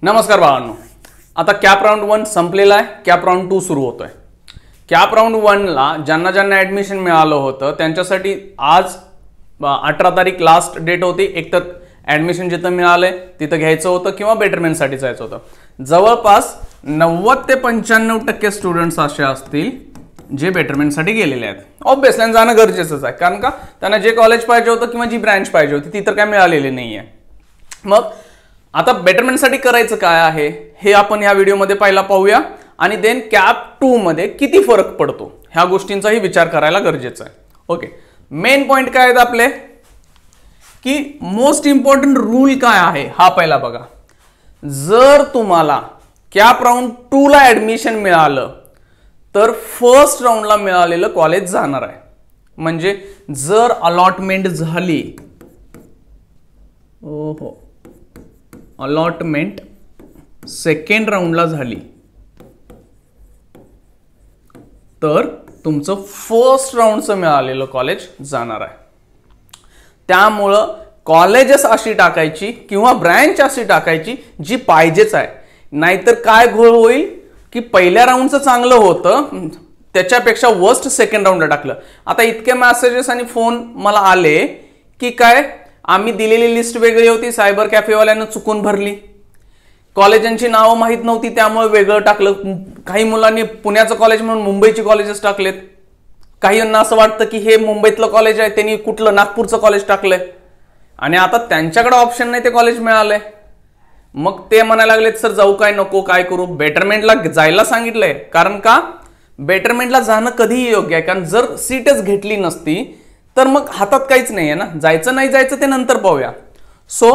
नमस्कार बाळांनो, आता कॅप राउंड 1 संपलेला आहे, कॅप राउंड 2 सुरू होतोय। कॅप राउंड 1 ला ज्यांना ज्यांना ऍडमिशन मिळालं होतं त्यांच्यासाठी आज 18 तारीख लास्ट डेट होती। एकतर ऍडमिशन जिथं मिळालंय तिथं घ्यायचं होतं किंवा बेटरमेंट साठी जायचं होतं। जवळपास 90 ते 95% स्टुडंट्स असे असतील जे बेटरमेंट साठी गेलेले आहेत। ऑब्वियसली जाणं गरजेचंच आहे, कारण का त्यांना जे कॉलेज पाहिजे होतं किंवा जी ब्रँच पाहिजे होती ती तर काय मिळालेली नाहीये। मग आता बेटरमेंट साठी करायचं काय आहे हे आपण या व्हिडिओमध्ये पहिला पाहूया आणि देन कॅप 2 मध्ये किती फरक पडतो ह्या गोष्टींचाही विचार करायला गरजेचं आहे। ओके, मेन पॉइंट काय आहेत आपले की मोस्ट इम्पॉर्टंट रूल काय आहे हा पहिला बघा। जर तुम्हाला कॅप राउंड 2 ला ऍडमिशन मिळालं तर फर्स्ट राउंडला मिळालेलं कॉलेज जाणार आहे। म्हणजे जर अलॉटमेंट झाली, ओहो अलॉटमेंट सेकंड राउंडला झाली तर तुमचं फर्स्ट राउंडचं मिळालेलं कॉलेज जाणार आहे। त्यामुळं कॉलेजेस अशी टाकायची किंवा ब्रँच अशी टाकायची जी पाहिजेच आहे। नाहीतर काय घोळ होईल की पहिल्या राउंडचं चांगलं होतं त्याच्यापेक्षा वर्स्ट सेकंड राउंडला टाकलं। आता इतके मेसेजेस आणि फोन मला आले की काय आम्ही दिलेली लिस्ट वेगळी होती, सायबर कॅफेवाल्यानं चुकून भरली, कॉलेजांची नावं माहीत नव्हती त्यामुळे वेगळं टाकलं। काही मुलांनी पुण्याचं कॉलेज म्हणून मुंबईची कॉलेजेस टाकलेत, काहींना असं वाटतं की हे मुंबईतलं कॉलेज आहे त्यांनी कुठलं नागपूरचं कॉलेज टाकलंय आणि आता त्यांच्याकडे ऑप्शन नाही ते कॉलेज मिळालंय। मग ते म्हणायला लागलेत सर जाऊ काय नको काय करू। बेटरमेंटला जायला सांगितलंय, कारण का बेटरमेंटला जाणं कधीही योग्य आहे, कारण जर सीटच घेतली नसती तर मग हातात काहीच नाही आहे ना, जायचं नाही जायचं ते नंतर पाहूया। सो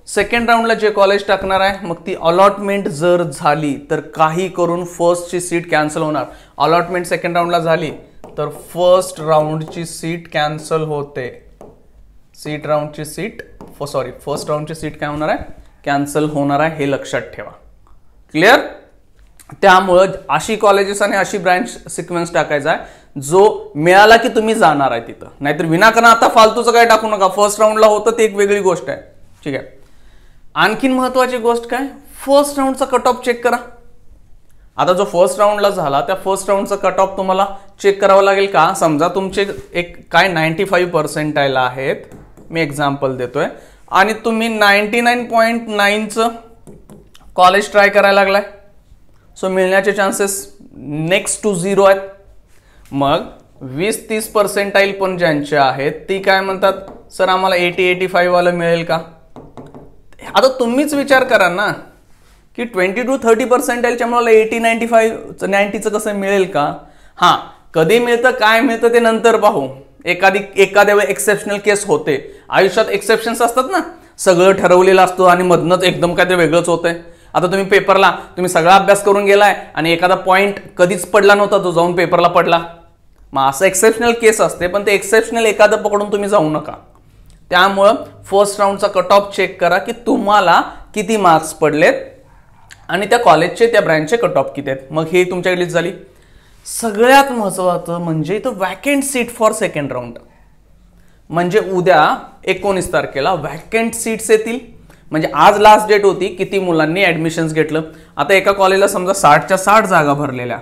सेकंड राउंडला जे कॉलेज टाकणार आहे मग ती अलॉटमेंट जर झाली तर काही करून फर्स्टची सीट कॅन्सल होणार। अलॉटमेंट सेकंड राउंडला झाली तर फर्स्ट राउंडची सीट कॅन्सल होते। फर्स्ट राउंडची सीट काय होणार आहे, कॅन्सल होणार आहे, हे लक्षात ठेवा। क्लिअर? त्यामुळं अशी कॉलेजेस आणि अशी ब्रँच सिक्वेन्स टाकायचा आहे जो मिळाला की तुम्ही जाणार आहे तिथं। नाहीतर विनाकारण आता फालतूचं काय टाकू नका। फर्स्ट राउंडला होतं ते एक वेगळी गोष्ट आहे, ठीक आहे। आणखीन महत्वाची गोष्ट काय, फर्स्ट राउंडचा कट ऑफ चेक करा। आता जो फर्स्ट राउंडला झाला त्या फर्स्ट राउंडचा कट ऑफ तुम्हाला चेक करावं लागेल का। समजा तुमचे एक काय 95% आहेत, मी एक्झाम्पल देतोय, आणि तुम्ही 99.9चं कॉलेज ट्राय करायला लागलाय, सो मिळण्याचे चान्सेस नेक्स्ट टू 0 आहेत। मग 20-30% पण ज्यांचे आहेत ती काय म्हणतात सर आम्हाला 80-85 वाला मिळेल का। आता तुम्हीच विचार करा ना की 20 to 30% मला 80-90चं कसं मिळेल का। हा, कधी मिळतं काय मिळतं ते नंतर पाहू। एखाद्या वेळी एक्सेप्शनल केस होते, आयुष्यात एक्सेप्शन्स असतात ना, सगळं ठरवलेलं असतं आणि मधनच एकदम काहीतरी वेगळंच होतंय। आता तुम्ही पेपरला तुम्ही सगळा अभ्यास करून गेलाय आणि एखादा पॉइंट कधीच पडला नव्हता तो जाऊन पेपरला पडला, मग असं एक्सेप्शनल केस असते, पण ते एक्सेप्शनल एखादं पकडून तुम्ही जाऊ नका। त्यामुळं फर्स्ट राउंडचा कट ऑफ चेक करा की तुम्हाला किती मार्क्स पडलेत आणि त्या कॉलेजचे त्या ब्रँचचे कट ऑफ किती आहेत। मग हे तुमच्याकडे लिस्ट झाली। सगळ्यात महत्वाचं म्हणजे इथं vacant seat for second round, म्हणजे उद्या 19 तारखेला वॅकंट सीट्स येतील। म्हणजे आज लास्ट डेट होती किती मुलांनी ऍडमिशन्स घेतलं। आता एका कॉलेजला समजा 60च्या 60 जागा भरलेल्या,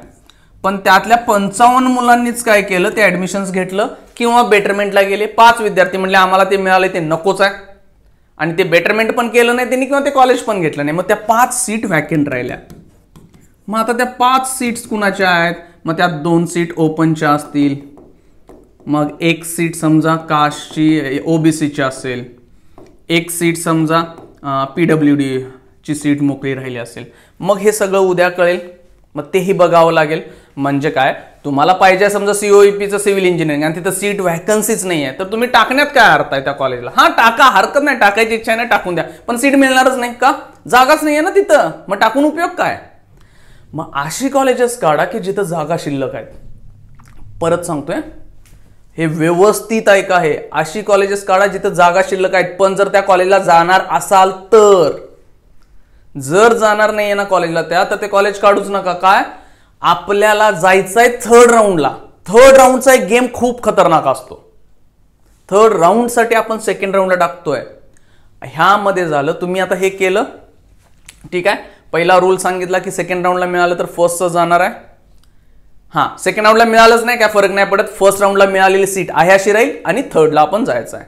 पण त्यातल्या 55 मुलांनीच काय केलं, ते ऍडमिशन्स घेतलं किंवा बेटरमेंटला गेले। 5 विद्यार्थी म्हणले आम्हाला ते मिळाले ते नकोच आहे, आणि ते बेटरमेंट पण केलं नाही त्यांनी किंवा ते कॉलेज पण घेतलं नाही। मग त्या 5 सीट वॅकंट राहिल्या। मग आता त्या 5 सीट्स कुणाच्या आहेत, मग त्यात 2 सीट ओपनच्या असतील, मग 1 सीट समजा कास्टची ओबीसीची असेल, 1 सीट समजा PWD ची सीट मोकळी राहिली असेल। मग हे सगळं उद्या कळेल, मग तेही बघावं लागेल। म्हणजे काय, तुम्हाला पाहिजे समजा COEPचं सिव्हिल इंजिनिअरिंग आणि तिथं सीट व्हॅकन्सीच नाही आहे तर तुम्ही टाकण्यात काय अर्थ आहे त्या कॉलेजला। हा टाका, हरकत नाही, टाकायची इच्छा नाही टाकून द्या, पण सीट मिळणारच नाही का, जागाच नाही आहे ना तिथं, मग टाकून उपयोग काय। मग अशी कॉलेजेस काढा की जिथं जागा शिल्लक आहेत। परत सांगतोय, हे व्यवस्थित ऐका, हे अशी कॉलेजेस काढा जिथं जागा शिल्लक आहेत। पण जर त्या कॉलेजला जाणार असाल तर, जर जाणार नाहीये ना कॉलेजला त्या, तर ते कॉलेज काढूच नका। काय, आपल्याला जायचंय थर्ड राऊंडला। थर्ड राऊंडचा एक गेम खूप खतरनाक असतो। थर्ड राऊंडसाठी आपण सेकंड राऊंडला टाकतोय। ह्यामध्ये झालं तुम्ही आता हे केलं, ठीक आहे, पहिला रूल सांगितला की सेकंड राऊंडला मिळालं तर फर्स्टचं जाणार आहे. हां, सेकंड राऊंडला मिळालंच नाही काय फरक नाही पडत, फर्स्ट राऊंडला मिळालेली सीट आहे अशी राहील आणि थर्डला आपण जायचं आहे.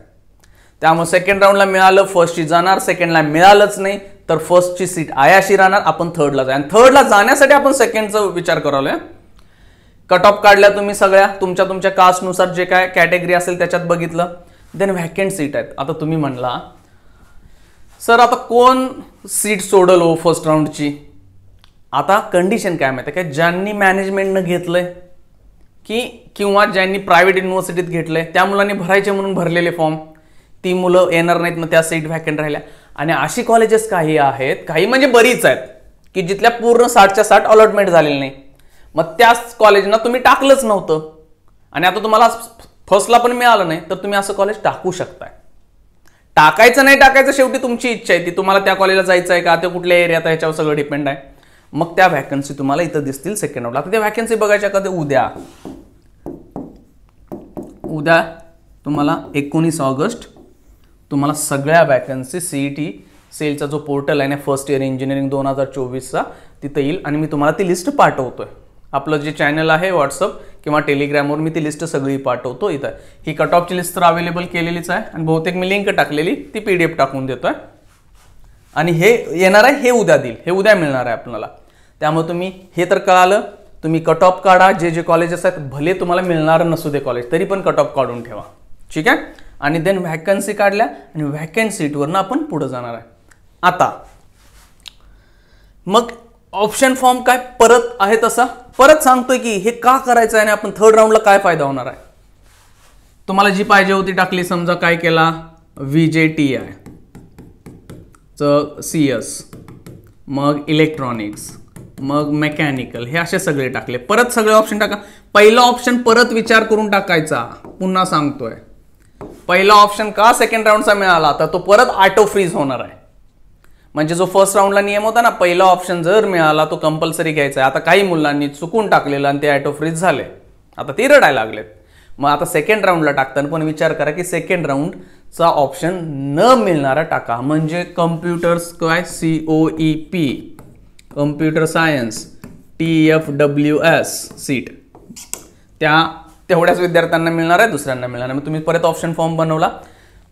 त्यामुळे सेकंड राऊंडला मिळालं फर्स्टची जाणार, सेकंडला मिळालंच नाही तर फर्स्टची सीट आहे अशी राहणार, आपण थर्डला जाय. आणि थर्डला जाण्यासाठी आपण सेकंडचा विचार करालोय. कट ऑफ काढल्या तुम्ही सगळ्या तुमच्या तुमच्या कास्टनुसार जे काय कॅटेगरी असेल त्याच्यात बघितलं. देन व्हॅकंट सीट आहेत. आता तुम्ही म्हणला सर आता कोण सीट सोडल हो फर्स्ट राऊंडची. आता कंडिशन काय माहिती आहे काय, ज्यांनी मॅनेजमेंटनं घेतलंय की किंवा ज्यांनी प्रायव्हेट युनिव्हर्सिटीत घेतलंय त्या मुलांनी भरायचे म्हणून भरलेले फॉर्म, ती मुलं येणार नाहीत, मग त्या सीट व्हॅकंट राहिल्या. आणि अशी कॉलेजेस काही आहेत, काही म्हणजे बरीच आहेत की जिथल्या पूर्ण 60च्या 60 अलॉटमेंट झालेली नाही, मग त्याच कॉलेजना तुम्ही टाकलंच नव्हतं आणि आता तुम्हाला फर्स्टला पण मिळालं नाही तर तुम्ही असं कॉलेज टाकू शकताय. टाकायचं नाही टाकायचं शेवटी तुमची इच्छा आहे, ती तुम्हाला त्या कॉलेजला जायचं आहे का, ते कुठल्या एरियात आहे याच्यावर सगळं डिपेंड आहे. मग त्या व्हॅकन्सी तुम्हाला इथं दिसतील सेकंड राऊंडला. आता त्या व्हॅकन्सी बघायच्या कधी उद्या तुम्हाला 19 ऑगस्ट तुम्हाला सगळ्या व्हॅकन्सी सीईटी सेलचा जो पोर्टल आहे ना फर्स्ट इयर इंजिनिअरिंग 2024चा तिथं येईल आणि मी तुम्हाला ती लिस्ट पाठवतोय. आपलं जे चॅनल आहे व्हॉट्सअप किंवा टेलिग्रामवर मी ती लिस्ट सगळी पाठवतो. इथं ही कट ऑफची लिस्ट तर अवेलेबल केलेलीच आहे आणि बहुतेक मी लिंक टाकलेली ती PDF टाकून देतोय. आणि हे येणार आहे हे उद्या देईल, हे उद्या मिळणार आहे आपल्याला. त्यामुळे तुम्ही हे तर कळालं, तुम्ही कट ऑफ काढा. जे जे कॉलेजेस आहेत भले तुम्हाला मिळणार नसू दे कॉलेज तरी पण कट ऑफ काढून ठेवा, ठीक आहे. आणि देन व्हॅकन्सी काढल्या आणि व्हॅकंट सीटवरनं आपण पुढे जाणार आहे. आता मग ऑप्शन फॉर्म काय परत आहे तसा परत सांगतोय की हे का करायचं आहे आणि आपण थर्ड राऊंडला काय फायदा होणार आहे. तुम्हाला जी पाहिजे होती टाकली, समजा काय केला VJTI CS, मग इलेक्ट्रॉनिक्स, मग मेकॅनिकल, हे असे सगळे टाकले. परत सगळे ऑप्शन टाका. पहिला ऑप्शन परत विचार करून टाकायचा. पुन्हा सांगतोय पहिला ऑप्शन का सेकंड राऊंडचा मिळाला तर तो परत ऑटो फ्रीज होणार आहे. म्हणजे जो फर्स्ट राऊंडला नियम होता ना, पहिला ऑप्शन जर मिळाला तो कंपल्सरी घ्यायचा आहे. आता काही मुलांनी चुकून टाकलेलं आणि ते ऑटो फ्रीज झाले, आता ते रडायला लागलेत. मग आता सेकंड राऊंडला टाकताना पण विचार करा की सेकंड राऊंडचा ऑप्शन न मिळणारा टाका. म्हणजे कम्प्युटर्स काय COEP computer science TFWS seat त्या तेवढ्याच विद्यार्थ्यांना मिळणार आहे, दुसऱ्यांना मिळणार आहे. मग तुम्ही परत ऑप्शन फॉर्म बनवला,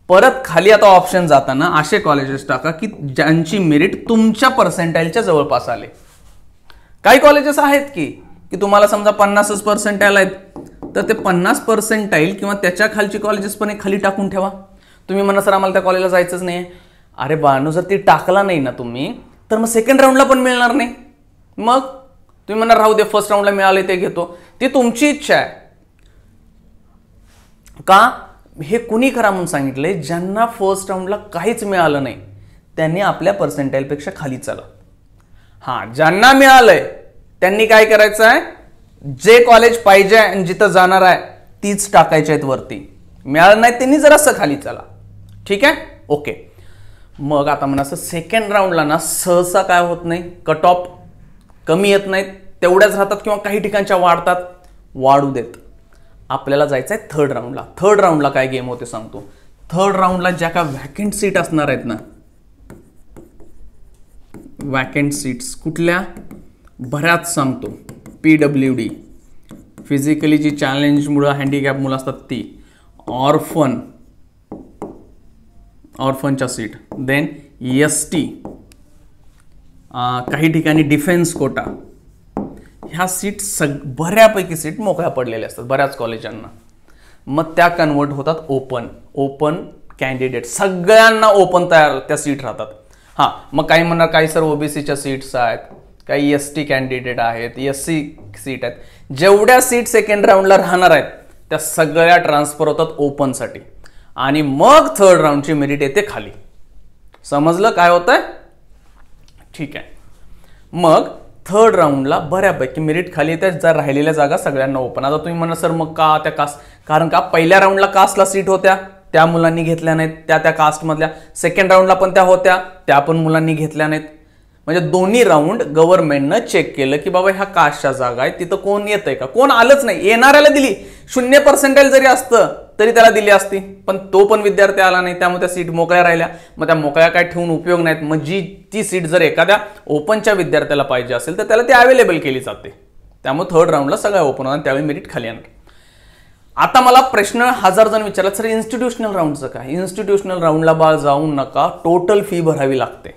परत खाली आता ऑप्शन जाताना असे कॉलेजेस टाका की ज्यांची मेरिट तुमच्या पर्सेंटाईलच्या जवळपास आले. काही कॉलेजेस आहेत की तुम्हाला समजा 50च पर्सेंटाईल आहेत तर ते 50 पर्सेंटाईल किंवा त्याच्या खालची कॉलेजेस पण खाली टाकून ठेवा. तुम्ही म्हणा सर आम्हाला त्या कॉलेजला जायचंच नाही. अरे बाळांनो, जर ती टाकला नाही ना तुम्ही तर मग सेकंड राऊंडला पण मिळणार नाही. मग तुम्ही म्हणा राहू दे फर्स्ट राऊंडला मिळाले ते घेतो, ती तुमची इच्छा आहे. का हे कुणी करा म्हणून सांगितलंय, ज्यांना फर्स्ट राऊंडला काहीच मिळालं नाही त्यांनी आपल्या पर्सेंटाईलपेक्षा खाली चला. हां, ज्यांना मिळालंय त्यांनी काय करायचं आहे, जे कॉलेज पाहिजे आणि जिथं जाणार आहे तीच टाकायचे आहेत वरती. मिळालं नाही त्यांनी जरासं खाली चला, ठीक आहे. ओके. मग आता म्हणा असं सेकंड राऊंडला ना सहसा काय होत नाही, कट ऑफ कमी येत नाहीत, तेवढ्याच राहतात किंवा काही ठिकाणच्या वाढतात. वाढू देत. आपल्याला जायचं आहे थर्ड राऊंडला. थर्ड राऊंडला काय गेम होते सांगतो. थर्ड राऊंडला ज्या काय व्हॅकंट सीट असणार आहेत ना, व्हॅकंट सीट्स कुठल्या बऱ्याच सांगतो. PWD फिजिकली जी चॅलेंजमुळं हँडिकॅप मुलं असतात ती, ऑर्फनच्या सीट, देन ST, काही ठिकाणी डिफेन्स कोटा, ह्या सीट बऱ्यापैकी सीट मोकळ्या पडलेल्या असतात बऱ्याच कॉलेजांना. मग त्या कन्वर्ट होतात ओपन कॅन्डिडेट, सगळ्यांना ओपन तयार त्या सीट राहतात. हां, मग काही म्हणणार काही सर OBCच्या सीट्स आहेत, काही ST कॅन्डिडेट आहेत, SC सीट आहेत. जेवढ्या सीट सेकंड राऊंडला राहणार आहेत त्या सगळ्या ट्रान्सफर होतात ओपनसाठी आणि मग थर्ड राऊंडची मेरिट येते खाली. समजलं काय होतंय? ठीक आहे. मग थर्ड राऊंडला बऱ्यापैकी मेरिट खाली येते, जर राहिलेल्या जागा सगळ्यांना ओपन. आता तुम्ही म्हणा सर मग का त्या कास्ट, कारण का पहिल्या राऊंडला कास्टला सीट होत्या त्या मुलांनी घेतल्या नाहीत, त्या कास्टमधल्या. सेकंड राऊंडला पण त्या होत्या, त्या पण मुलांनी घेतल्या नाहीत. म्हणजे दोन्ही राऊंड गव्हर्नमेंटनं चेक केलं की बाबा ह्या कास्टच्या जागा आहेत, तिथं कोण येतंय का, कोण आलंच नाही. येणाऱ्याला दिली. 0 पर्सेंटाईल जरी असतं तरी त्याला दिली असती, पण तो पण विद्यार्थी आला नाही, त्यामुळे त्या सीट मोकळ्या राहिल्या. मग त्या मोकळ्या काय ठेवून उपयोग नाहीत. मग ती सीट जर एखाद्या ओपनच्या विद्यार्थ्याला पाहिजे असेल तर त्याला ती अवेलेबल केली जाते. त्यामुळे थर्ड राऊंडला सगळ्या ओपन होणार, त्यावेळी मेरिट खाली येणार. आता मला प्रश्न 1000 जण विचारला, सर इन्स्टिट्यूशनल राऊंडचं काय? इन्स्टिट्यूशनल राऊंडला बाळ जाऊ नका, टोटल फी भरावी लागते.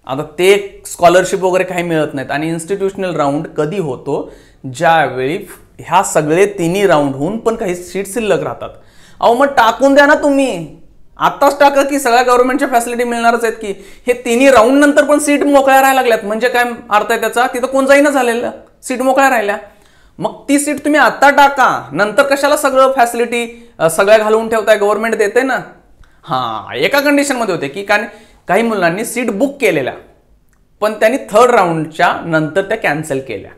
आता ते स्कॉलरशिप वगैरे काही मिळत नाहीत. आणि इन्स्टिट्यूशनल राऊंड कधी होतो? ज्यावेळी ह्या सगळे तिन्ही राऊंड होऊन पण काही सीट शिल्लक राहतात. अहो मग टाकून द्या ना तुम्ही, आताच टाका की सगळ्या गव्हर्नमेंटच्या फॅसिलिटी मिळणारच आहेत की. हे तिन्ही राऊंड नंतर पण सीट मोकळ्या राहायला लागल्यात म्हणजे काय अर्थ आहे त्याचा? तिथं कोण जाईना झालेलं, सीट मोकळ्या राहिल्या. मग ती सीट तुम्ही आता टाका, नंतर कशाला सगळं फॅसिलिटी सगळ्या घालवून ठेवताय? गव्हर्नमेंट देते ना. हा, एका कंडिशनमध्ये होते की काही मुलांनी सीट बुक केलेल्या पण त्यांनी थर्ड राऊंडच्या नंतर त्या कॅन्सल केल्या.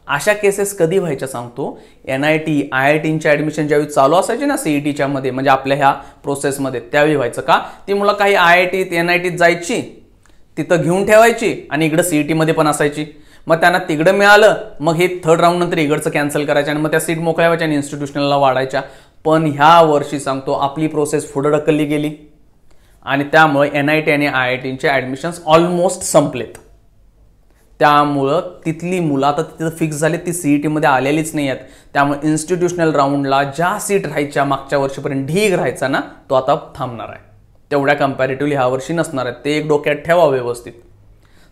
अशा केसेस कधी व्हायच्या सांगतो? NIT IITच्या ऍडमिशन ज्यावेळी चालू असायचे ना CETच्या मध्ये, म्हणजे आपल्या ह्या प्रोसेसमध्ये, त्यावेळी व्हायचं का? ती मुलं काही IIT NIT जायची, तिथं घेऊन ठेवायची आणि इकडं CET मध्ये पण असायची. मग त्यांना तिकडं मिळालं, मग हे थर्ड राऊंड नंतर इकडचं कॅन्सल करायचं आणि मग त्या सीट मोकळ्या व्हायच्या आणि इन्स्टिट्यूशनलला वाढायच्या. पण ह्या वर्षी सांगतो आपली प्रोसेस पुढे ढकलली गेली आणि त्यामुळे NIT आणि IITचे ऍडमिशन्स ऑलमोस्ट संपलेत. त्यामुळं तिथली मुलं आता तिथं फिक्स झाली, ती CET मध्ये आलेलीच नाही आहेत. त्यामुळे इन्स्टिट्यूशनल राऊंडला ज्या सीट राहायच्या मागच्या वर्षीपर्यंत ढीग राहायचा ना, तो आता थांबणार आहे. तेवढ्या कम्पॅरेटिव्हली ह्या वर्षी नसणार आहेत. ते एक डोक्यात ठेवा व्यवस्थित.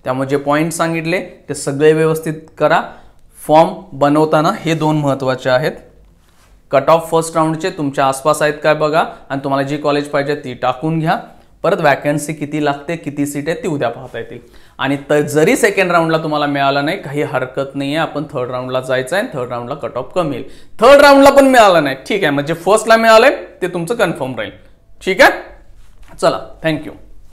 त्यामुळे जे पॉईंट सांगितले ते सगळे व्यवस्थित करा. फॉर्म बनवताना हे 2 महत्त्वाचे आहेत. कट ऑफ फर्स्ट राऊंडचे तुमच्या आसपास आहेत काय बघा आणि तुम्हाला जी कॉलेज पाहिजे ती टाकून घ्या. परत वॅकन्सी किती लागते, किती सीट आहे ती उद्या पाहता येतील. आणि जरी सेकंड राऊंडला तुम्हाला मिळालं नाही काही हरकत नाही आहे, आपण थर्ड राऊंडला जायचं आहे. थर्ड राऊंडला कट ऑफ कमी येईल. थर्ड राऊंडला पण मिळालं नाही ठीक आहे, म्हणजे फर्स्टला मिळालंय ते तुमचं कन्फर्म राहील. ठीक आहे, चला थँक्यू.